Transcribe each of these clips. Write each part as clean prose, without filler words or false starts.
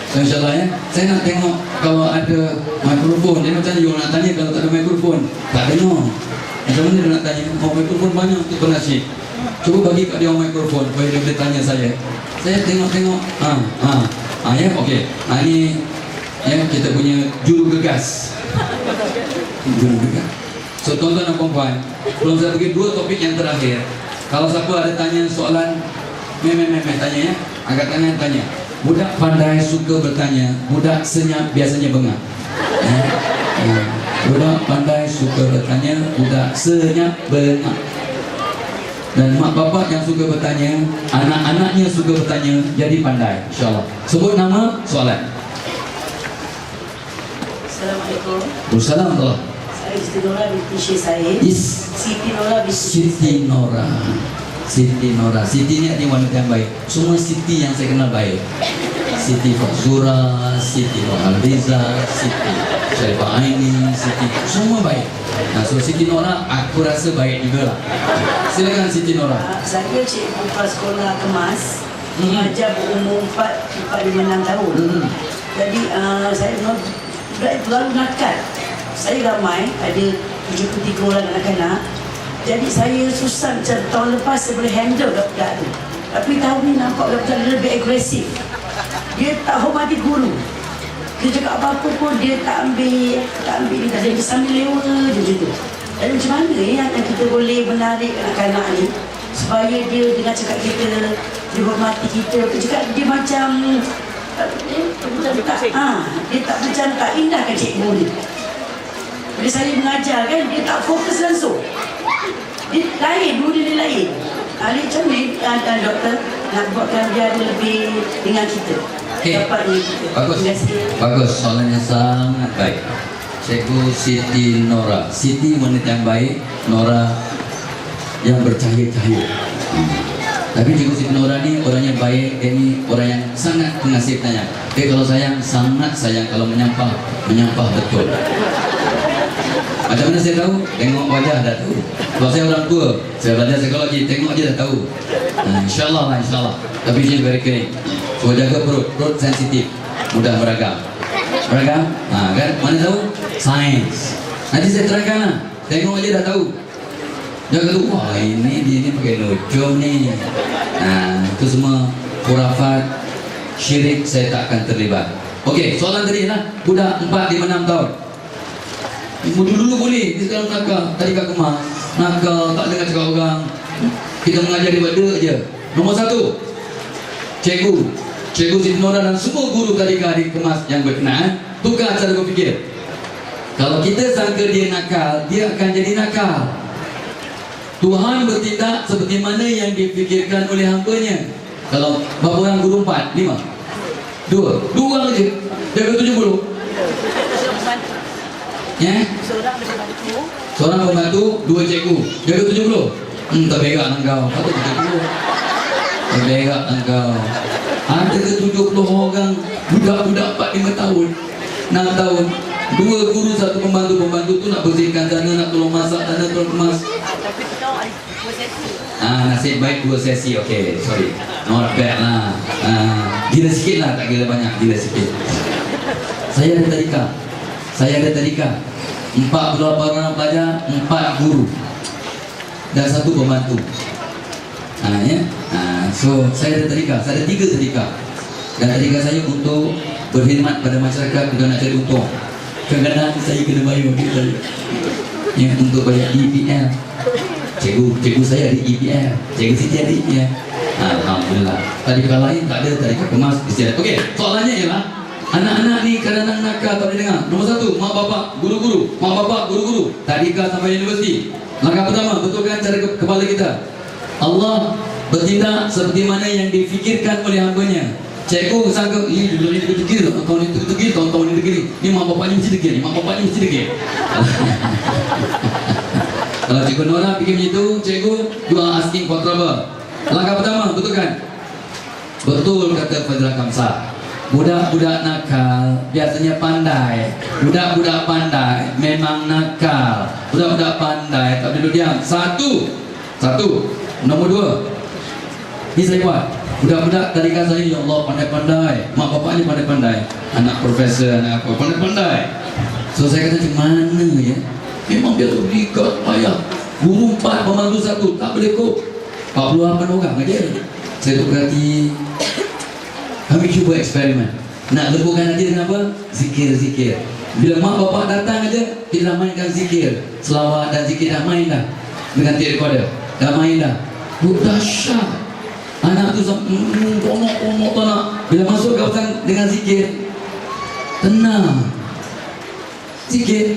So, insyaAllah ya. Saya nak tengok kalau ada mikrofon. Dia macam you nak tanya kalau tak ada mikrofon. Tak dengar. Macam mana dia nak tanya? Oh, mikrofon banyak untuk penasih. Cuba bagi kat dia mikrofon supaya dia boleh tanya saya. Saya tengok-tengok. Ya, okey. Ini ya kita punya juru gegas. Juru gegas. So, tuan-tuan dan puan-puan, belum saya bagi dua topik yang terakhir. Kalau siapa ada tanya soalan, tanya ya. Angkat tangan tanya. Budak pandai suka bertanya, budak senyap biasanya bengak. Budak pandai suka bertanya, budak senyap bengak. Dan mak bapak yang suka bertanya, anak-anaknya suka bertanya, jadi pandai. InsyaAllah. Sebut nama, soalan. Assalamualaikum. Waalaikumsalam. Saya Siti Nora binti Syekh Said. Siti Nora binti Siti Nora. Siti Nora. Siti ni wanita yang baik. Semua Siti yang saya kenal baik. Siti Fazura, Siti Nurhaliza, Siti Syaifah Aini, Siti, semua baik. Nah, so Siti Nora aku rasa baik juga lah. Silakan Siti Nora. Saya cikgu prasekolah Kemas, mengajar berumur 4-5-6 tahun. Jadi saya lalu nakal. Saya ramai, ada 73 orang anak-anak. Jadi saya susah macam tahun lepas saya boleh handle budak-budak tu. Tapi tahun ni nampak budak-budak lebih agresif. Dia tak hormati guru. Dia cakap apa-apa pun dia tak ambil dia sambil lewa je macam tu. Dan macam mana yang kita boleh menarik anak-anak ni supaya dia dengan cakap kita, dia hormati kita. Dia cakap dia macam dia tak macam tak indahkan cikgu ni. Bila saya mengajar kan, dia tak fokus langsung. Dia lain, dulu dia lain. Dia macam ni, doktor nak buatkan dia ada lebih dengan kita. Okay. Bagus, soalannya sangat baik. Cikgu Siti Nora. Siti wanita yang baik, Nora yang bercahaya-cahaya. Tapi Cikgu Siti Nora ni orangnya baik, dia ni orang yang sangat pengasih tanya. Dia kalau sayang, sangat sayang. Kalau menyampah betul. Macam mana saya tahu? Tengok wajah dah tahu. Kalau saya orang tua, saya belajar psikologi, tengok aja dah tahu. InsyaAllah lah, insyaAllah. Tapi dia very kering. So jaga perut sensitif, mudah meragam. Meragam? Kan? Mana tahu? Sains. Nanti saya terangkan lah. Tengok aja dah tahu. Jangan tu, wah ini dia ni pakai nujum ni. Itu semua khurafat, syirik, saya tak akan terlibat. Okey, soalan tadi lah. Budak 4-5-6 tahun. Dulu boleh, dia sekarang nakal. Tadi kat Kemas, nakal, tak dengar cakap orang. Kita mengajar dia buat je. Nombor 1, Cikgu Siti Nora dan semua guru tadika di Kemas yang berkenaan, tukar cara berfikir. Kalau kita sangka dia nakal, dia akan jadi nakal. Tuhan bertindak seperti mana yang difikirkan oleh hamba-Nya. Kalau berapa orang guru 4, 5? 2 je. Jaga 70. Ya? Seorang pembantu, 2 cikgu. Jaga 70. Tak berak engkau. Patut 70. Tak berak engkau. Ada ke 70 orang budak-budak 4-5 tahun, 6 tahun, 2 guru, 1 pembantu tu nak bersihkan sana, nak tolong masak sana, tolong kemas. Tapi kita tahu ada 2 sesi. Nasib baik 2 sesi. Okey, sorry. Not bad lah. Gila sikit lah, tak gila banyak, gila sikit. Saya ada tadika. 48 orang pelajar, 4 guru dan 1 pembantu. Ya. So saya ada tadika, saya ada 3 tadika. Dan tadika saya untuk berkhidmat pada masyarakat, bukan nak cari untung. Kadang-kadang saya kena bayar duit saya. Ya, untuk bayar EPL. Cikgu saya ada EPL, Cikgu Siti ada EPL. Alhamdulillah. Tadika lain tak ada, tadika Kemas istiadat. Okey, soalannya ialah anak-anak ni kadang-kadang nakal, tak boleh dengar. Nombor 1, mak bapak, guru-guru. Tadika sampai universiti. Langkah pertama, betulkan cara kepala kita. Allah bertindak seperti mana yang difikirkan oleh hamba-Nya. Cikgu sangka, dulu ni degil, tahun ni degil, tahun ni degil. Ni mak bapaknya mesti degil, Kalau Cikgu Nora fikir macam itu, cikgu, you are asking for trouble. Langkah pertama, betulkan. Betul kata Fadila Kamsah. Budak-budak nakal biasanya pandai. Budak-budak pandai memang nakal. Budak-budak pandai tak duduk diam. Satu. Nombor 2, Ini saya buat. Budak-budak tadika saya, ya Allah, pandai-pandai. Mak bapaknya pandai-pandai. Anak profesor, anak apa, pandai-pandai. So saya kata, macam mana ya? Memang dia tu berikat, payah. Guru 4, pemandu 1, tak boleh kok. 48 orang aja. Saya tu berhati, kami cuba eksperimen. Nak lebuhkan hati dengan apa? Zikir-zikir. Bila mak bapak datang aja, kita mainkan zikir. Selawat dan zikir dah main dah. Dengan tape recorder. Dah main dah. Dahsyat. Anak tu tolong tak nak. Bila masuk kawasan dengan zikir, tenang. Zikir.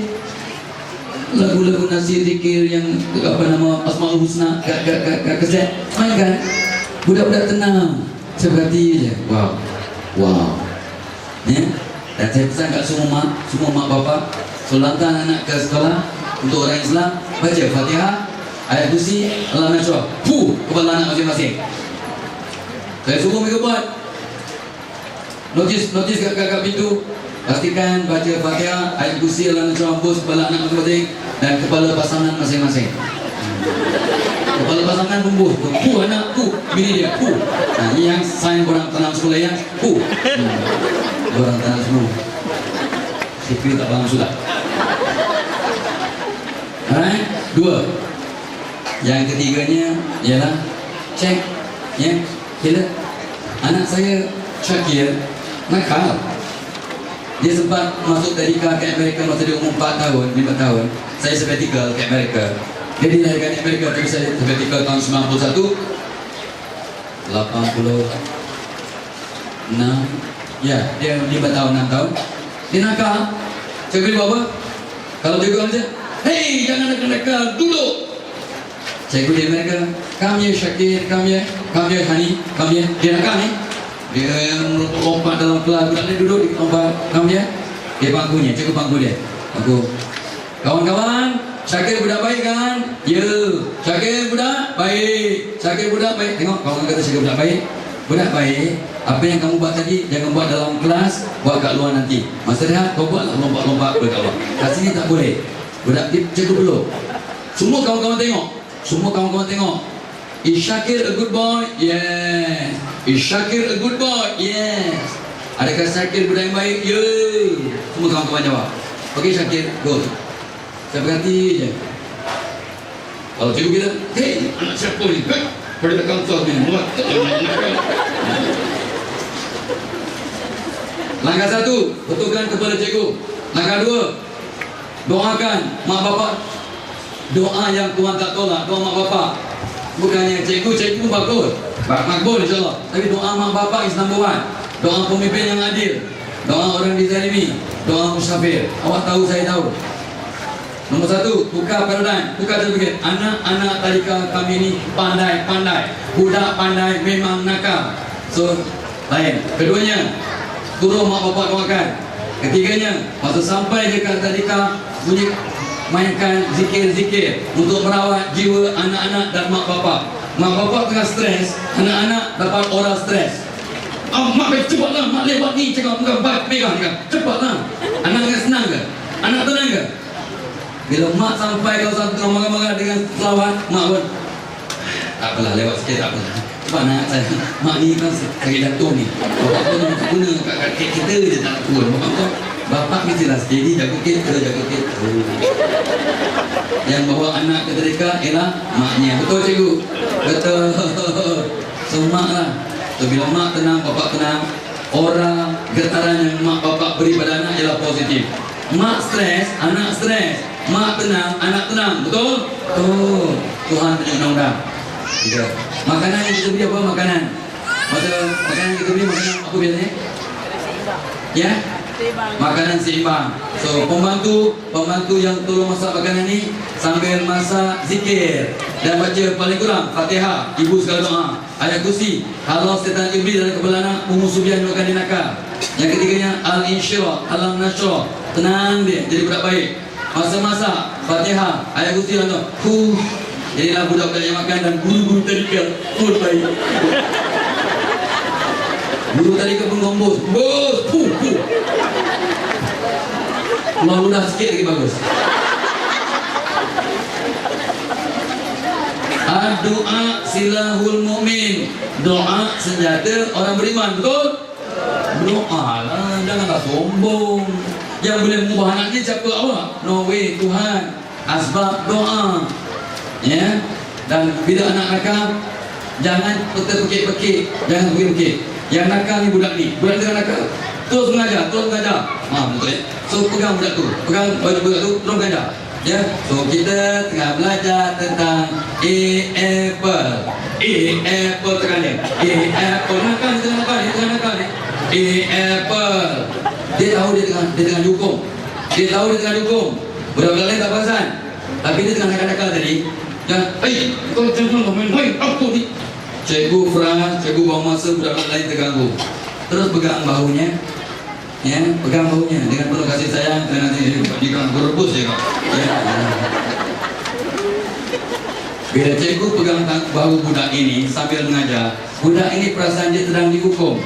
Lagu-lagu nasi zikir yang apa nama Asmaul Husna kaset mainkan. Budak-budak tenang. Saya berhati je. Wow. Ya. Dan saya pesan kat semua mak bapak, hantar anak ke sekolah untuk orang Islam, baca Fatihah, ayat kursi, Al-Nasrah, kepala anak masing-masing. Saya suruh mereka buat. Notis kat pintu. Pastikan baca Fatihah, ayat kursi, Al-Nasrah, kepala anak masing-masing dan kepala pasangan masing-masing. Kepala pasangan bumbuh, anak, bini dia, Nah, ini yang sayang orang tanam sekolah yang, orang tanam semua. Sikri tak faham sudah. Alright, 2. Yang ketiganya ialah cek, ya, bila anak saya Syakir nakal. Dia sempat masuk tadika ke Amerika masa dia umur 4 tahun, 5 tahun. Saya sabbatical ke Amerika. Dia dilahirkan di Amerika, tapi saya sabbatical tahun 91, 86, ya, dia 5 tahun, 6 tahun. Dia nakal. Saya beri apa? Kalau dia bilang saja, hei, jangan nakal, duduk. Saya di Amerika, come here Syakir, come here Hani, come here. Dia nakal ni. Dia lompat dalam kelas, budak ni duduk di tempat, come here. Dia bangkunya, cukup bangku dia. Aku, kawan-kawan, Syakir budak baik kan? Ya, Syakir budak baik. Syakir budak baik. Tengok, kawan kata Syakir budak baik. Budak baik. Apa yang kamu buat tadi, jangan buat dalam kelas, buat kat luar nanti. Masa rehat, kau buatlah lompat-lompat kat luar. Kat sini tak boleh. Budak dia cukup dulu. Semua kawan-kawan tengok. Is Syakir a good boy? Yes. Is Syakir a good boy? Yes. Adakah Syakir budak yang baik? Yeah. Semua kawan-kawan jawab. Okey Syakir, go. Saya berhati je. Kalau cikgu bilang, hei, anak siapa ni? Pada dah kantor ni, buat. Langkah 1, betulkan kepada cikgu. Langkah 2, doakan mak bapak. Doa yang Tuhan tak tolak, doa mak bapak. Bukannya cikgu pun bagus, makbul insyaAllah. Tapi doa mak bapak is number 1. Doa pemimpin yang adil, doa orang dizalimi, doa musafir. Awak tahu, saya tahu. Nombor 1, tukar paradigm. Tukar cara fikir. Anak-anak tadika kami ni pandai. Budak pandai memang nakal. So, lain. Keduanya, turun mak bapak doakan. Ketiganya, masa sampai dekat tadika, bunyi mainkan zikir-zikir untuk merawat jiwa anak-anak dan mak bapak. Mak bapak tengah stres, anak-anak dapat oral stres. Mak baik cepatlah, mak lewat ni cakap bukan baik pegang cepatlah. Anak dengan senang ke? Anak tenang ke? Bila mak sampai kawasan tengah marah-marah dengan selawat, mak pun tak apalah, lewat sikit tak apalah. Sebab anak saya, mak ni kan sakit jantung ni. Bapak pun guna kat kita je tak turun. Bapak mestilah steady, jaga kereta. Yang bawa anak ke tadika ialah maknya. Betul cikgu? Betul. So mak lah. So bila mak tenang, bapak tenang, orang getaran yang mak bapak beri pada anak ialah positif. Mak stres, anak stres. Mak tenang, anak tenang. Betul? Betul. Tuhan punya undang-undang. 3. Makanan yang kita beli apa? Makanan yang kita beli, makanan apa biasanya? Ya? Makanan seimbang. So pembantu yang tolong masak makanan ni sambil masak zikir dan baca paling kurang Fatihah, ibu segala doa, ayat kursi, kalau setan iblis dalam kepala anak, musuh-musuh akan dinakal. Yang ketiganya al-insyirah, al-nashrah, tenang dia jadi budak baik. Masa-masa Fatihah, ayat kursi dan doa. Jadilah budak-budak yang makan dan guru-guru tadika pun baik. Guru tadika pun gombos. Bos, Mudah-mudah sikit lagi bagus. Doa silahul mu'min. Doa senjata orang beriman, betul? Doa lah, janganlah sombong. Yang boleh mengubah anak ni siapa? Allah. No way, Tuhan. Asbab doa. Ya. Dan bila anak nakal, jangan pekik-pekik, jangan pekik-pekik. Yang nakal ni budak ni dengan nakal. Terus mengajar. Betul ya? So pegang budak tu, pegang budak tu, terus mengajar. Ya, so kita tengah belajar tentang apple. Apple tekan dia. Apple nakal ni. Apple. Dia tahu dia tengah dihukum. Budak-budak lain tak perasan. Tapi dia tengah nakal-nakal tadi. Dan, kau jangan main. Apa ni? Cikgu frust, cikgu bawa masa budak-budak lain terganggu. Terus pegang bahunya. Ya, pegang bahunya dengan penuh kasih sayang. Dan nanti dia berebus je kau. Ya. Bila cikgu pegang bahu budak ini sambil mengajar, budak ini perasaan dia sedang dihukum.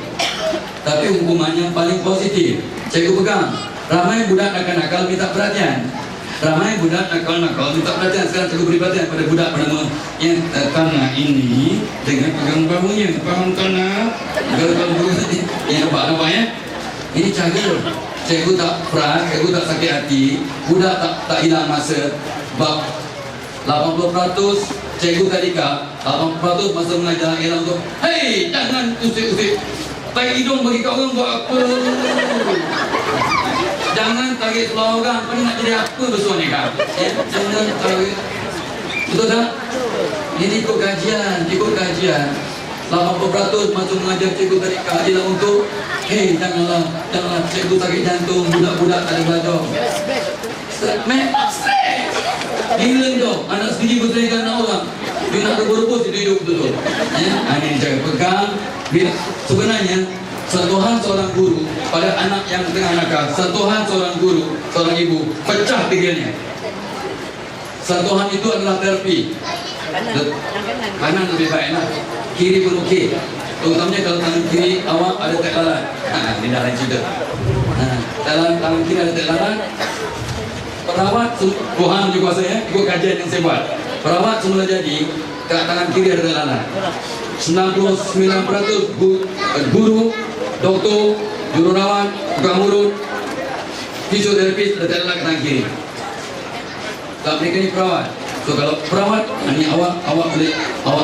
Tapi hukumannya paling positif. Cikgu pegang. Ramai budak nakal-nakal minta perhatian. Sekarang cikgu beri perhatian pada budak bernama yang tanah ini dengan pegang bahunya. Faham tanah? Yang nampak ya? Ini cara. Cikgu tak frust, cikgu tak sakit hati, budak tak hilang masa. Bab 80% cikgu tadika, 80% masa mengajar ialah untuk hei, jangan usik-usik tarik hidung bagi kau orang buat apa. Jangan tarik seluar orang. Kau ni nak jadi apa besok ni kan? Jangan tarik. Betul tak? Ini ikut kajian. 80% masuk mengajar cikgu tadika adalah untuk hei, janganlah cikgu sakit jantung, budak-budak tak ada belajar. Stres. Gila tu, anak sendiri berterikan anak orang. Dia nak rebus dia hidup betul. Ini cara pegang. Sebenarnya sentuhan seorang guru pada anak yang tengah nakal, sentuhan seorang guru, seorang ibu pecah pikirannya. Sentuhan itu adalah terapi. Kanan lebih baik lah. Kiri pun okey. Terutamanya kalau tangan kiri awak ada tek lalat. Ini dah lain cerita. Dalam tangan kiri ada tek lalat. Perawat, Tuhan juga kuasa ya, ikut kajian yang saya buat. Perawat semula jadi, kat tangan kiri ada tek lalat. 99% guru, doktor, jururawat, tukang urut, fisioterapis ada tek lalat kat tangan kiri. Tak mereka ni perawat. So kalau perawat, ini awak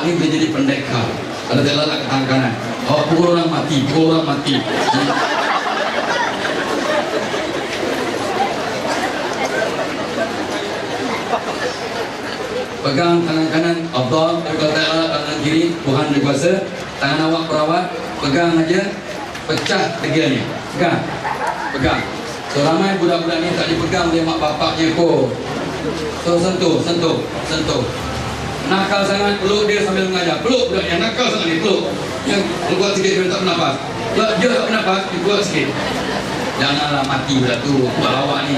ni boleh jadi pendekar. Ada tek lalat kat tangan kanan. Awak pukul orang mati. Pegang tangan kanan Abdul, pegang tangan kiri Tuhan berkuasa. Tangan awak perawat, pegang aja, pecah tegiannya. Pegang. So ramai budak-budak ni tak dipegang oleh mak bapaknya pun. So sentuh. Nakal sangat, peluk dia sambil mengajar. Peluk budak yang nakal sangat ni, peluk. Yang keluar sikit dia tak bernafas. Dia tak bernafas, dia keluar sikit. Janganlah mati budak tu, buat lawak ni.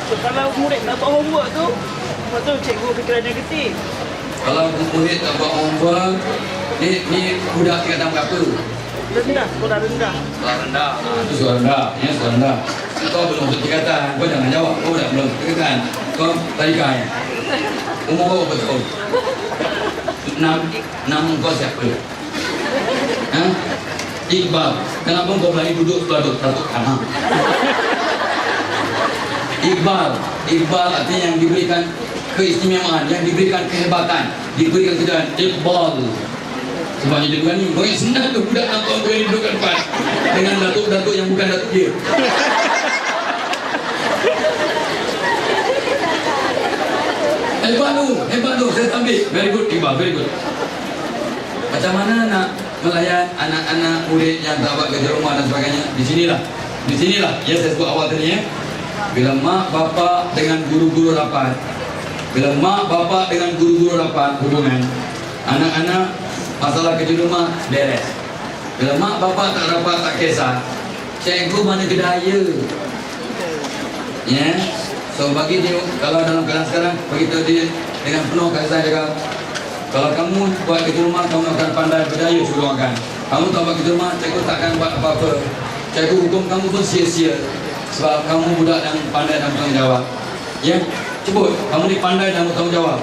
So, kalau murid tak buat homework tu, lepas tu cikgu fikiran negatif. Kalau murid tak buat homework, ni budak tingkatan berapa? Sekolah rendah. Sekolah rendah. Itu sekolah rendah. Ya, sekolah rendah. Kau belum tingkatan, kau jangan jawab. Kau belum tingkatan. Kau tadika ya. Umur kau berapa tahun? 6 kau siapa? Iqbal. Kenapa kau berani duduk sebelah Datuk Kamal? Iqbal artinya yang diberikan keistimewaan, yang diberikan kehebatan, diberikan kejayaan. Iqbal. Sebabnya dia berani. Kau yang senang tu budak nampak berani duduk kat depan dengan datuk-datuk yang bukan datuk dia. Hebat tu, saya ambil. Very good Iqbal, very good. Macam mana nak melayan anak-anak murid yang tak buat kerja rumah dan sebagainya? Di sinilah. Ya, saya sebut awal tadi ya. Bila mak bapak dengan guru-guru rapat, hubungan anak-anak masalah kerja rumah beres. Bila mak bapak tak rapat, tak kisah, cikgu mana kedaya. Ya. So bagi dia, kalau dalam keadaan sekarang, begitu dia dengan penuh kasih sayang cakap, kalau kamu buat kerja rumah, kamu akan pandai berdaya suruh makan. Kamu tak buat kerja rumah, cikgu takkan buat apa-apa. Cikgu hukum kamu pun sia-sia. Sebab kamu budak yang pandai dan bertanggungjawab. Ya, sebut, kamu ni pandai dan bertanggungjawab.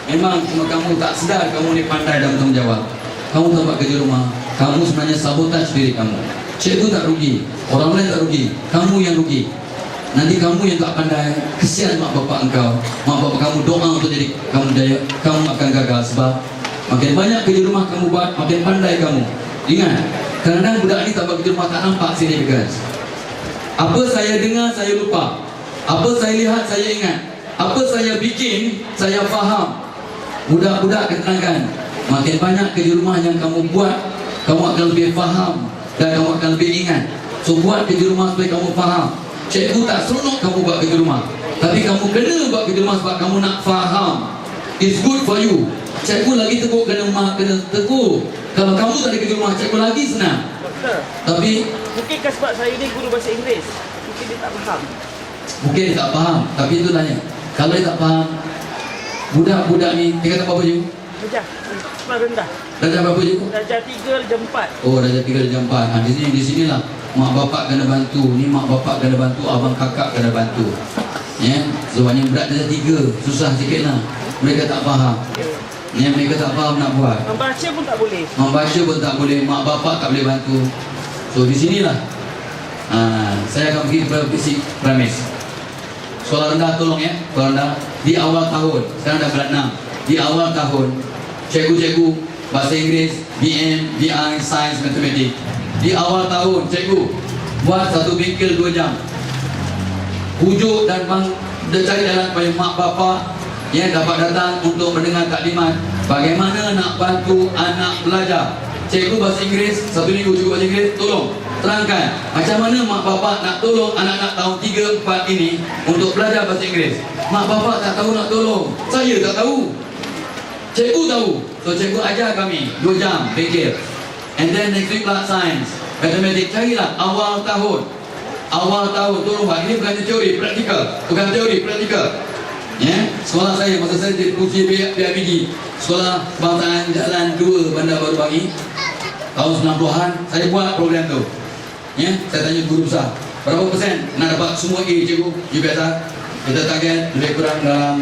Memang cuma kamu tak sedar kamu ni pandai dan bertanggung jawab. Kamu tak buat kerja rumah, kamu sebenarnya sabotaj diri kamu. Cikgu tak rugi, orang lain tak rugi, kamu yang rugi. Nanti kamu yang tak pandai, kesian mak bapak engkau. Mak bapak kamu doa untuk jadi kamu daya, kamu akan gagal sebab makin banyak kerja rumah kamu buat, makin pandai kamu. Ingat, kadang-kadang budak ni tak buat kerja rumah tak nampak significance. Apa saya dengar saya lupa, apa saya lihat saya ingat, apa saya bikin saya faham. Budak-budak ketenangan, makin banyak kerja rumah yang kamu buat, kamu akan lebih faham dan kamu akan lebih ingat. So buat kerja rumah supaya kamu faham. Cikgu tak seronok kamu buat kerja rumah, tapi kamu kena buat kerja rumah sebab kamu nak faham. It's good for you. Cikgu lagi tegur kena tegur. Kalau kamu tak ada kerja rumah, cikgu lagi senang. Doktor, Tapi mungkinkah sebab saya ni guru bahasa Inggeris, mungkin dia tak faham. mungkin dia tak faham, tapi itu tanya. Kalau dia tak faham, budak-budak ni, dia kata apa je? Darjah sekolah rendah. Darjah berapa je? Darjah 3, darjah 4. Oh, darjah 3, darjah 4. Di sinilah mak bapak kena bantu. Ni mak bapak kena bantu, abang kakak kena bantu. Ya, sebabnya berat darjah 3, susah sikit lah. Mereka tak faham. Ya, mereka tak faham nak buat. Membaca pun tak boleh. Membaca pun tak boleh, mak bapak tak boleh bantu. So di sinilah saya akan pergi kepada basic premise. Sekolah rendah tolong ya, sekolah rendah di awal tahun, sekarang dah bulan 6. Di awal tahun, cikgu-cikgu bahasa Inggeris, BM, BI, Sains, Matematik. Di awal tahun, cikgu buat satu bingkil 2 jam. Pujuk dan cari jalan supaya mak bapak yang dapat datang untuk mendengar taklimat bagaimana nak bantu anak belajar. Cikgu bahasa Inggeris, satu minggu cikgu bahasa Inggeris, tolong terangkan macam mana mak bapak nak tolong anak-anak tahun 3, 4 ini untuk belajar bahasa Inggeris. Mak bapak tak tahu nak tolong, saya tak tahu, cikgu tahu. So cikgu ajar kami 2 jam fikir. And then next week lah Sains, Matematik. Carilah awal tahun. Awal tahun tolong buat. Ini bukan teori, praktikal. Bukan teori, praktikal. Ya, sekolah saya masa saya jadi pengurusi PIBG, Sekolah Kebangsaan Jalan 2 Bandar Baru Bangi, tahun 90-an saya buat program tu. Ya, saya tanya guru besar, berapa persen nak dapat semua A cikgu? You biasa kita target lebih kurang dalam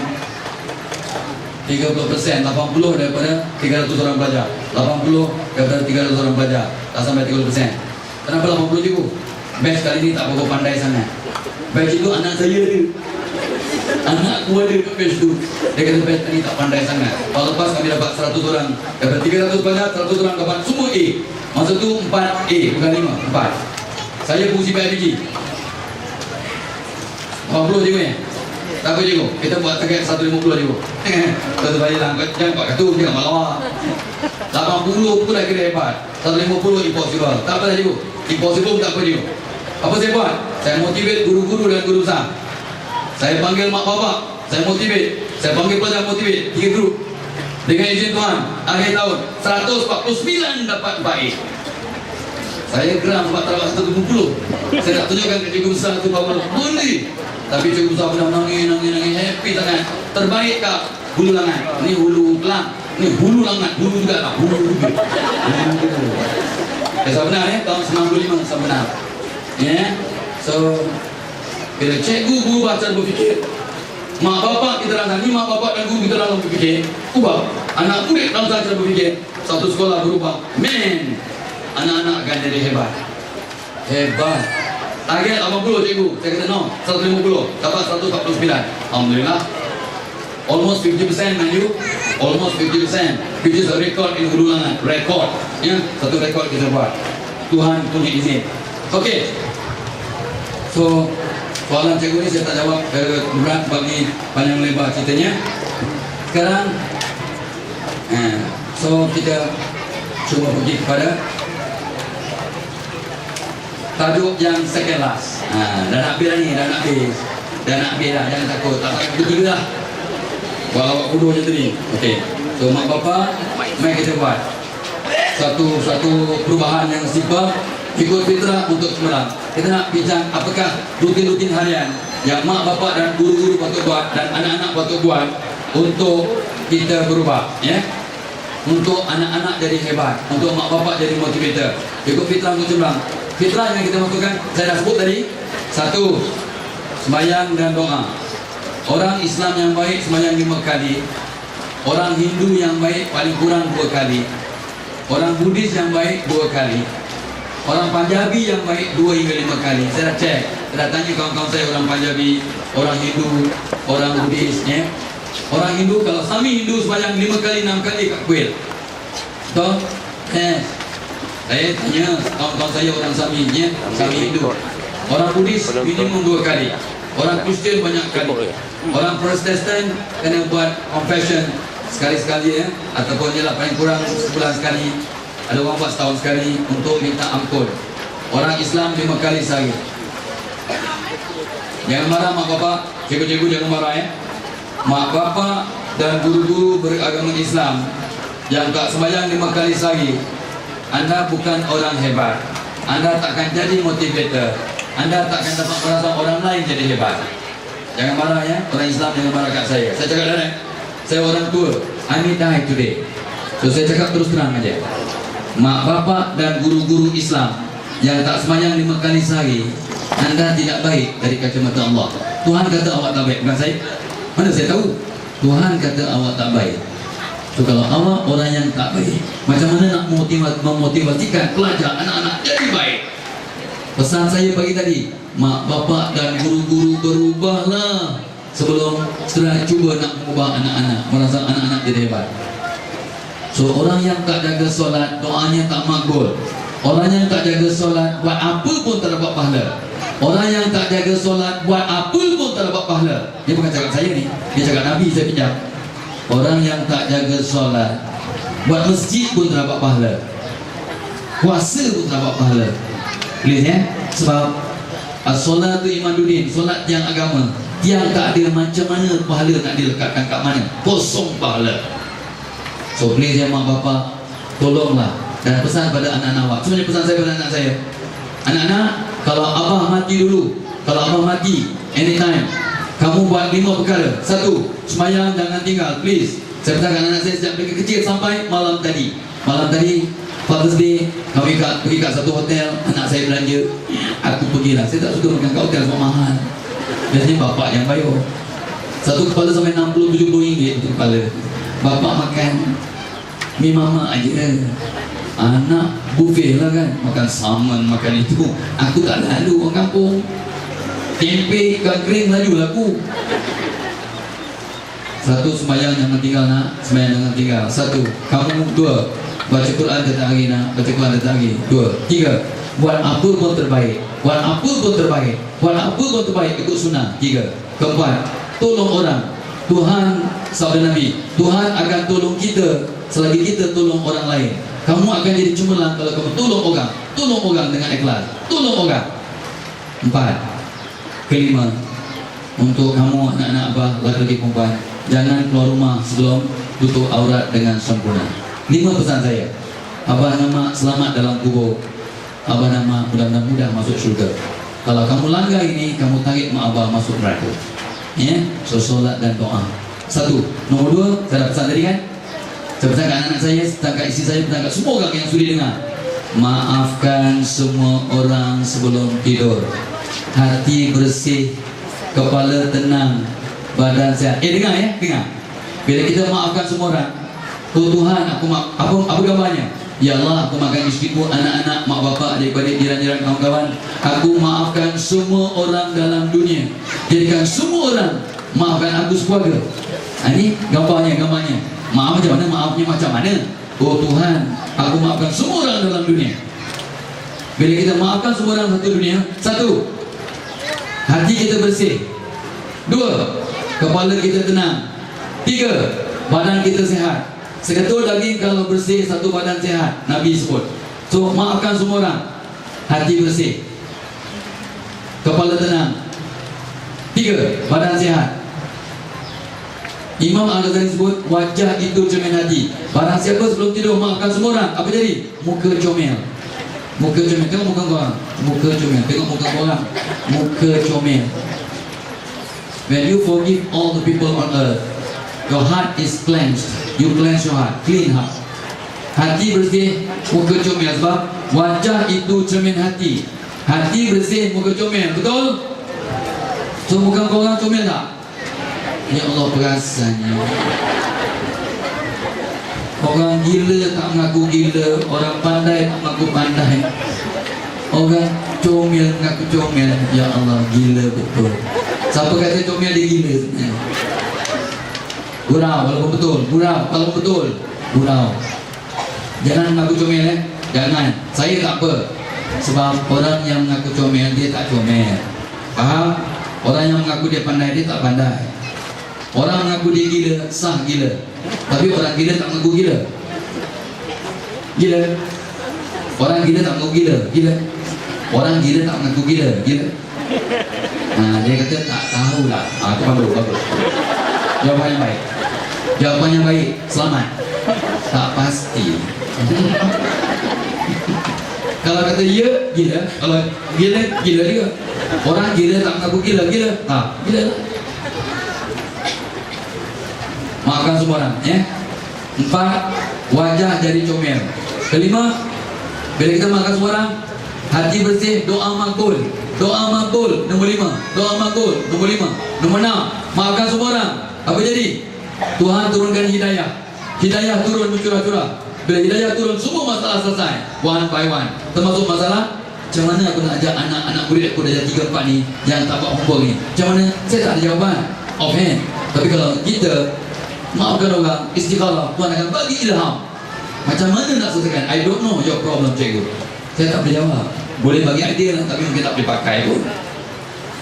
30%, 80 daripada 300 orang pelajar, 80 daripada 300 orang pelajar, tak sampai 30%. Kenapa 80 cikgu? Batch kali ni tak berapa pandai sangat. Batch itu anak saya ada, anak aku ada kat batch tu. Dia kata batch ni tak pandai sangat. Kalau lepas kami dapat 100 orang, daripada 300 pelajar, 100 orang dapat semua A. Masa tu 4 A, bukan 5, 4. Saya fungsi PIBG 80 cikgu ya? Tak apa cikgu, kita buat target 150 cikgu. Satu balik lah, jangan buat kartu, jangan malawak. 80 pun dah kira hebat, 150 impossible. Tak apa lah cikgu, impossible pun tak apa cikgu. Apa saya buat? Saya motivate guru-guru dan guru besar. Saya panggil mak bapak, saya motivate. Saya panggil pelajar motivate, 3 grup. Dengan izin Tuhan, akhir tahun 149 dapat 4A. Saya geram sebab tak dapat 150. Saya nak tunjukkan ke cikgu besar tu bahawa boleh. Tapi cikgu besar pun dah nangis, happy sangat. Terbaik kak, hulu langat. Ni hulu kelang, ni hulu langat, hulu juga tak, hulu juga. Saya benar ya, tahun 95 saya benar. Ya, so bila cikgu berubah cara berfikir, mak bapak kita rangsang, ni mak bapak dan guru kita rangsang berfikir, ubah. Anak murid rangsang cara berfikir, satu sekolah berubah. Man, anak-anak akan jadi hebat. Hebat. Target 80 cikgu. Saya kata no, 150. Dapat 149. Alhamdulillah. Almost 50% man you. Almost 50%. Which is a record in Hulu Langat. Record. Ya, satu rekod kita buat. Tuhan punya izin. Okay. So, soalan cikgu ni saya tak jawab berat bagi panjang lebar ceritanya. Sekarang so kita cuba pergi kepada tajuk yang second last. Dah nak habis dah ni, dah nak habis. Dah nak habis dah, jangan takut. Tak sampai ketiga dah. Buat awak bodoh macam tu ni. Okey. So mak bapak, mari kita buat satu perubahan yang simple, ikut fitrah untuk cemerlang. Kita nak bincang apakah rutin-rutin harian yang mak bapak dan guru-guru patut buat dan anak-anak patut buat untuk kita berubah, ya. Untuk anak-anak jadi hebat, untuk mak bapak jadi motivator. Ikut fitrah untuk cemerlang. Fitrah yang kita masukkan, saya dah sebut tadi. 1, sembahyang dan doa. Orang Islam yang baik sembahyang 5 kali. Orang Hindu yang baik paling kurang 2 kali. Orang Buddhis yang baik 2 kali. Orang Punjabi yang baik 2 hingga 5 kali. Saya dah cek, saya dah tanya kawan-kawan saya orang Punjabi, orang Hindu, orang Buddhis, ya. Orang Hindu kalau Sami Hindu sembahyang 5 kali 6 kali kat kuil. Betul? Saya tanya kawan-kawan saya orang Sami, ya, Sami Hindu. Orang Buddhis minimum 2 kali. Orang Kristian banyak kali. Orang Protestan kena buat confession sekali-sekali, ya, ataupun ialah paling kurang sebulan sekali. Ada orang buat setahun sekali untuk minta ampun. Orang Islam 5 kali sehari. Jangan marah mak bapak, cikgu-cikgu jangan marah, ya. Mak bapak dan guru-guru beragama Islam yang tak sembahyang 5 kali sehari, anda bukan orang hebat. Anda takkan jadi motivator. Anda takkan dapat merasa orang lain jadi hebat. Jangan marah, ya. Orang Islam jangan marah kat saya. Saya cakap dah, saya orang tua. I may die today. So saya cakap terus terang aja. Mak bapak dan guru-guru Islam yang tak sembahyang 5 kali sehari, anda tidak baik dari kacamata Allah. Tuhan kata awak tak baik, bukan saya. Mana saya tahu? Tuhan kata awak tak baik. So kalau awak orang yang tak baik, macam mana nak memotivasikan pelajar anak-anak jadi baik? Pesan saya pagi tadi, mak bapak dan guru-guru berubahlah sebelum setelah cuba nak mengubah anak-anak, merasa anak-anak jadi hebat. So orang yang tak jaga solat, doanya tak makbul. Orang yang tak jaga solat, buat apa pun tak dapat pahala. Orang yang tak jaga solat, buat apa pun tak dapat pahala. Dia bukan cakap saya ni, dia cakap Nabi, saya pinjam. Orang yang tak jaga solat, buat masjid pun tak dapat pahala. Puasa pun tak dapat pahala. Please, ya. Sebab solat tu imaduddin, solat yang agama. Yang tak ada macam mana pahala nak dilekatkan kat mana, kosong pahala. So please, ya mak bapak, tolonglah. Dan pesan pada anak-anak awak, sebenarnya pesan saya pada anak saya, anak-anak, kalau abah mati dulu, kalau abah mati anytime, kamu buat 5 perkara. 1, sembahyang jangan tinggal, please. Saya pesankan anak saya sejak mereka kecil sampai malam tadi. Malam tadi Father's Day, kami pergi kat satu hotel, anak saya belanja, aku pergilah. Saya tak suka makan kat hotel sebab mahal. Biasanya bapak yang bayar. Satu kepala sampai 60-70 ringgit untuk kepala. Bapak makan mi mama aja. Anak buffet lah kan, makan salmon, makan itu. Aku tak lalu orang kampung. Tempe ikan kering laju laku. 1, sembahyang jangan tinggal nak, sembahyang jangan tinggal. 1, kamu 2, baca Quran setiap hari nak, baca Quran setiap hari. 2, 3, buat apa pun terbaik. Buat apa pun terbaik. Buat apa pun terbaik ikut sunnah. 3, keempat, tolong orang. Tuhan, sabda Nabi, Tuhan akan tolong kita selagi kita tolong orang lain. Kamu akan jadi cemerlang kalau kamu tolong orang. Tolong orang dengan ikhlas. Tolong orang. 4, kelima, untuk kamu anak-anak abah, laki-laki perempuan, jangan keluar rumah sebelum tutup aurat dengan sempurna. 5 pesan saya. Abah nama selamat dalam kubur. Abah nama mudah-mudahan masuk syurga. Kalau kamu langgar ini, kamu tarik mak abah masuk neraka. Ya, so solat dan doa. 1. Nombor 2, saya dah pesan tadi kan. Saya pesan kat anak-anak saya, pesan kat isteri saya, pesan kat semua orang yang sudi dengar. Maafkan semua orang sebelum tidur. Hati bersih, kepala tenang, badan sehat. Dengar ya, dengar. Bila kita maafkan semua orang, oh Tuhan, aku apa gambarnya? Ya Allah, aku maafkan istriku, anak-anak, mak bapak, adik-adik, jiran-jiran, kawan-kawan. Aku maafkan semua orang dalam dunia. Jadikan semua orang maafkan aku sekeluarga. Ini gambarnya. Maaf macam mana? Maafnya macam mana? Oh Tuhan, aku maafkan semua orang dalam dunia. Bila kita maafkan semua orang satu dunia, 1, hati kita bersih. 2, kepala kita tenang. 3, badan kita sehat. Seketul daging kalau bersih, satu badan sehat, Nabi sebut. So maafkan semua orang, hati bersih, kepala tenang. 3, badan sehat. Imam Al-Ghazali sebut, wajah itu cermin hati. Barang siapa sebelum tidur maafkan semua orang, apa jadi? Muka comel. Muka comel, tengok muka korang. Muka comel, tengok muka korang. Muka comel. When you forgive all the people on earth, your heart is cleansed. You cleanse your heart, clean heart. Hati bersih, muka comel. Sebab wajah itu cermin hati. Hati bersih, muka comel. Betul? So muka korang comel tak? Ya Allah, perasannya. Orang gila tak mengaku gila, orang pandai tak mengaku pandai, orang comel mengaku comel. Ya Allah, gila betul. Siapa kata comel dia gila sebenarnya? Gurau walaupun betul, gurau kalau betul, gurau. Jangan mengaku comel jangan. Saya tak apa. Sebab orang yang mengaku comel dia tak comel. Faham? Orang yang mengaku dia pandai dia tak pandai. Orang mengaku dia gila, sah gila. Tapi orang gila tak mengaku gila. Gila. Orang gila tak mengaku gila. Gila. Orang gila tak mengaku gila. Gila. Nah, dia kata tak tahulah. Itu bagus. Jawapan yang baik. Jawapan yang baik. Selamat. Tak pasti. Kalau kata ya, gila. Kalau gila, gila juga. Orang gila tak mengaku gila. Gila. Gila. Maafkan semua orang, ya. 4, wajah jadi comel. Kelima, bila kita maafkan semua orang, hati bersih, doa makbul. Doa makbul. Nombor 5, doa makbul. Nombor 5. Nombor 6, maafkan semua orang. Apa jadi? Tuhan turunkan hidayah. Hidayah turun mencurah-curah. Bila hidayah turun, semua masalah selesai. One by one. Termasuk masalah macam mana aku nak ajak anak-anak murid aku dah 3-4 ni yang tak buat homework ni. Macam mana? Saya tak ada jawapan offhand. Tapi kalau kita maafkan orang, istikharah, Tuhan akan bagi ilham. Macam mana nak selesaikan? I don't know your problem, cikgu. Saya tak boleh jawab. Boleh bagi idea lah, tapi mungkin tak boleh pakai pun.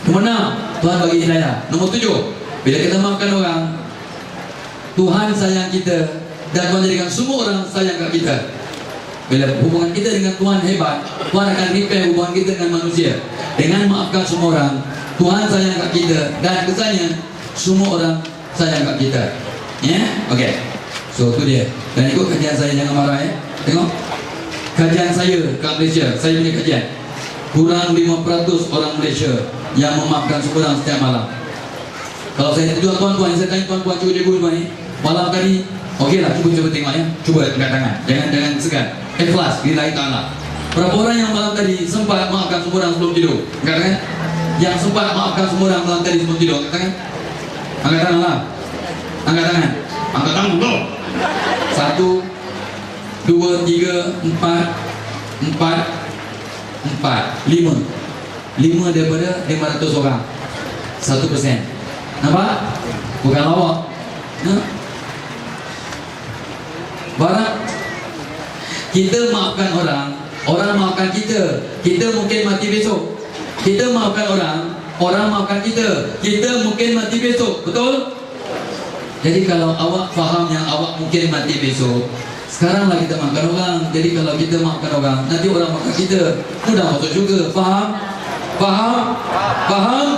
Nombor 6, Tuhan bagi hidayah. Nombor 7, bila kita maafkan orang, Tuhan sayang kita dan Tuhan jadikan semua orang sayang kat kita. Bila hubungan kita dengan Tuhan hebat, Tuhan akan repair hubungan kita dengan manusia. Dengan maafkan semua orang, Tuhan sayang kat kita dan kesannya semua orang sayang kat kita. Ya, okey. So tu dia. Dan ikut kajian saya, jangan marah ya. Tengok. Kajian saya kat Malaysia, saya punya kajian. Kurang 5% orang Malaysia yang memaafkan semua orang setiap malam. Kalau saya tuan-tuan, saya tanya tuan-tuan cikgu tuan ni, malam tadi, okeylah cuba tengok ya. Cuba angkat tangan. Jangan segan. Ikhlas lillahi ta'ala. Berapa orang yang malam tadi sempat maafkan semua orang sebelum tidur? Angkat tangan. Yang sempat maafkan semua orang malam tadi sebelum tidur, angkat tangan. Angkat tangan lah. Angkat tangan. Angkat tangan dulu. 1, 2, 3, 4, 5. 5 daripada 500 orang. 1%. Nampak? Bukan lawak. Barat. Kita maafkan orang, orang maafkan kita. Kita mungkin mati besok. Kita maafkan orang, orang maafkan kita. Kita mungkin mati besok. Betul? Jadi kalau awak faham yang awak mungkin mati besok, sekaranglah kita maafkan orang. Jadi kalau kita maafkan orang, nanti orang maafkan kita, mudah masuk syurga. Faham? Faham? Faham?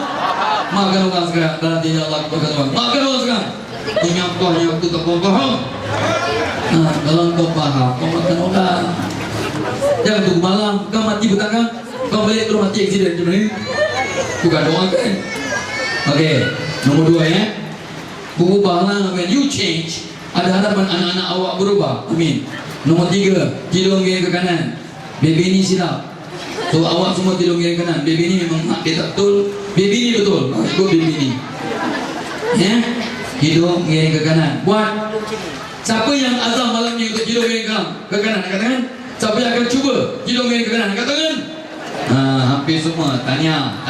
Maafkan orang sekarang. Dalam diri Allah, maafkan orang. Maafkan orang sekarang. Menyapahnya aku tak faham. Kalau kau faham, kau maafkan orang. Jangan tunggu malam, kau mati petang, kau balik terus mati aksiden macam ni. Bukan doakan. Okey, nombor 2 ya. Berubahlah when you change. Ada harapan anak-anak awak berubah. Amin. Nombor 3, tidur miring ke kanan. Baby ni silap. So awak semua tidur miring kanan. Baby ni memang mak dia tak betul. Baby ni betul. Ikut baby ni. Ya. Tidur miring ke kanan. Buat. Siapa yang azam malam ni untuk tidur miring ke kanan? Angkat tangan. Siapa yang akan cuba tidur miring ke kanan? Angkat tangan. Hampir semua. Tanya.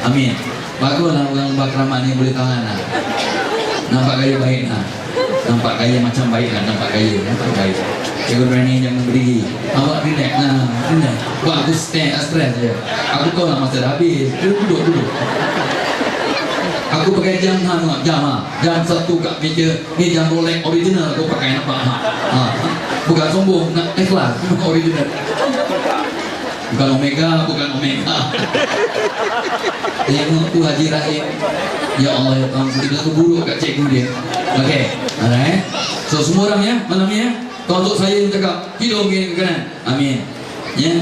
Amin. Baguslah orang bakraman ni boleh tahan lah. Nampak gaya baik lah. Nampak gaya macam baik lah. Nampak gaya Cikgu berani jangan berdiri. Awak relax lah. Relax. Buat aku stress je. Aku tahu lah masa dah habis. Duduk. Aku pakai jam jam 1 kat meja. Ni jam Rolex original aku pakai, nampak. Bukan sombong, nak ikhlas, original. Bukan Omega. Tengok tu Haji Rahim. Ya Allah ya Tuhan, kita buruk kat cikgu dia. Okey, alright. So semua orang ya, malam ni ya. Untuk saya cakap, tidur ke kanan. Amin. Ya.